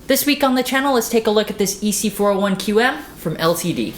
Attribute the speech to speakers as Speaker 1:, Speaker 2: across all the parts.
Speaker 1: This week on the channel, let's take a look at this EC-401QM from LTD.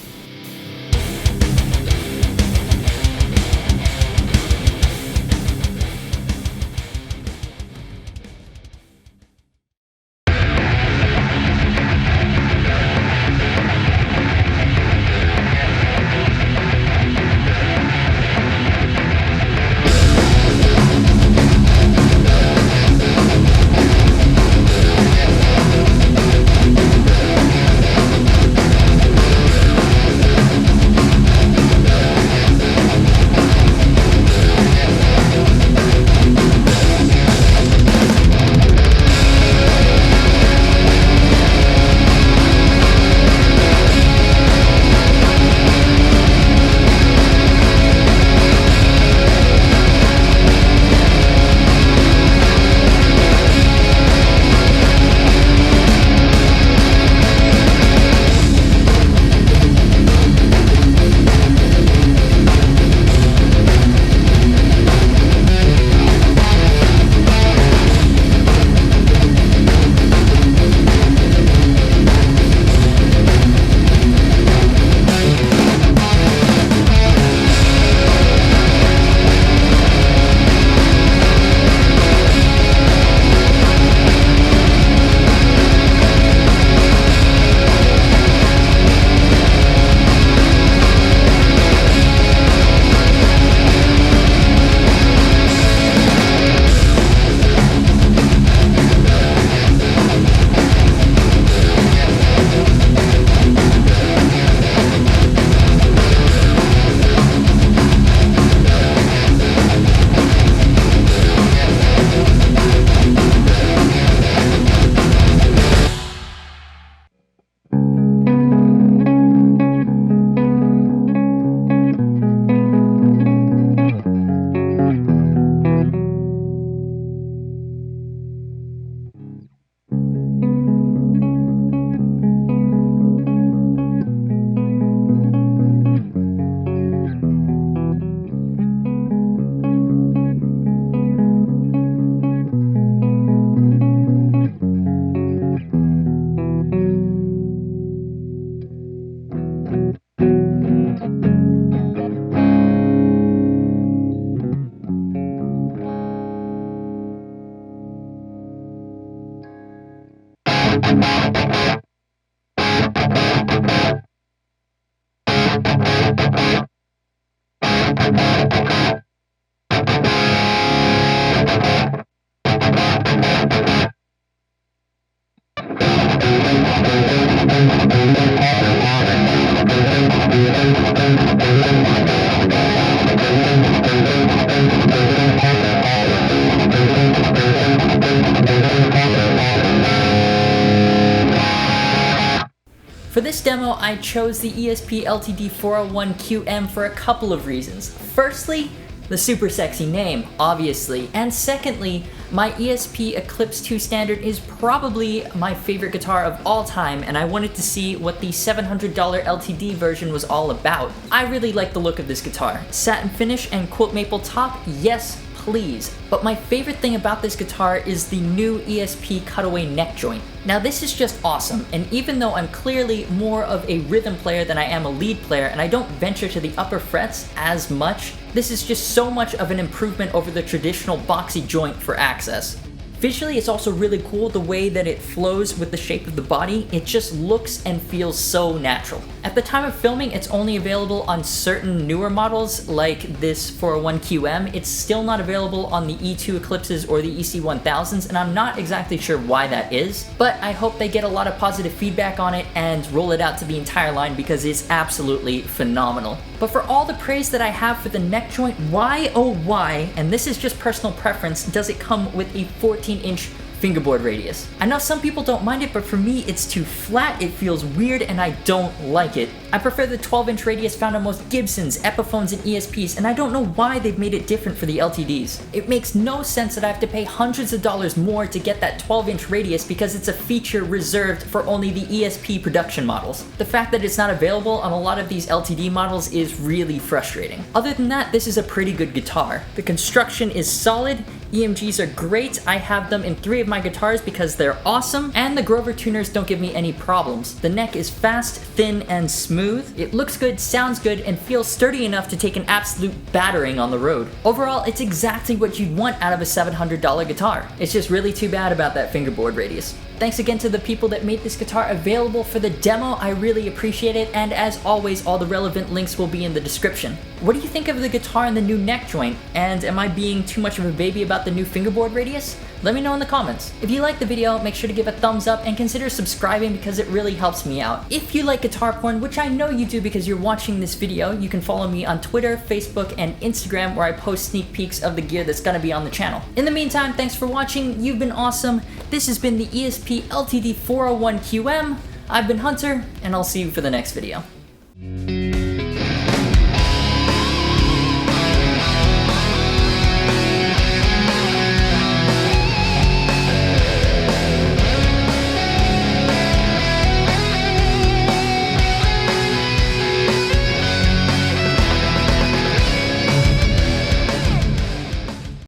Speaker 1: For this demo, I chose the ESP LTD 401QM for a couple of reasons. Firstly, the super sexy name, obviously, and secondly, my ESP Eclipse 2 Standard is probably my favorite guitar of all time, and I wanted to see what the $700 LTD version was all about. I really like the look of this guitar. Satin finish and quilt maple top, yes please. But my favorite thing about this guitar is the new ESP Cutaway neck joint. Now this is just awesome, and even though I'm clearly more of a rhythm player than I am a lead player, and I don't venture to the upper frets as much, this is just so much of an improvement over the traditional boxy joint for access. Visually, it's also really cool the way that it flows with the shape of the body. It just looks and feels so natural. At the time of filming, it's only available on certain newer models like this 401QM. It's still not available on the E2 Eclipses or the EC-1000s, and I'm not exactly sure why that is, but I hope they get a lot of positive feedback on it and roll it out to the entire line because it's absolutely phenomenal. But for all the praise that I have for the neck joint, why oh why, and this is just personal preference, does it come with a 14-inch fingerboard radius? I know some people don't mind it, but for me it's too flat, it feels weird, and I don't like it. I prefer the 12-inch radius found on most Gibsons, Epiphones, and ESPs, and I don't know why they've made it different for the LTDs. It makes no sense that I have to pay hundreds of dollars more to get that 12-inch radius because it's a feature reserved for only the ESP production models. The fact that it's not available on a lot of these LTD models is really frustrating. Other than that, this is a pretty good guitar. The construction is solid, EMGs are great. I have them in 3 of my guitars because they're awesome, and the Grover tuners don't give me any problems. The neck is fast, thin, and smooth. It looks good, sounds good, and feels sturdy enough to take an absolute battering on the road. Overall, it's exactly what you'd want out of a $700 guitar. It's just really too bad about that fingerboard radius. Thanks again to the people that made this guitar available for the demo. I really appreciate it, and as always, all the relevant links will be in the description. What do you think of the guitar and the new neck joint? And am I being too much of a baby about the new fingerboard radius? Let me know in the comments. If you liked the video, make sure to give a thumbs up and consider subscribing because it really helps me out. If you like guitar porn, which I know you do because you're watching this video, you can follow me on Twitter, Facebook, and Instagram where I post sneak peeks of the gear that's gonna be on the channel. In the meantime, thanks for watching. You've been awesome. This has been the ESP LTD 401QM. I've been Hunter, and I'll see you for the next video.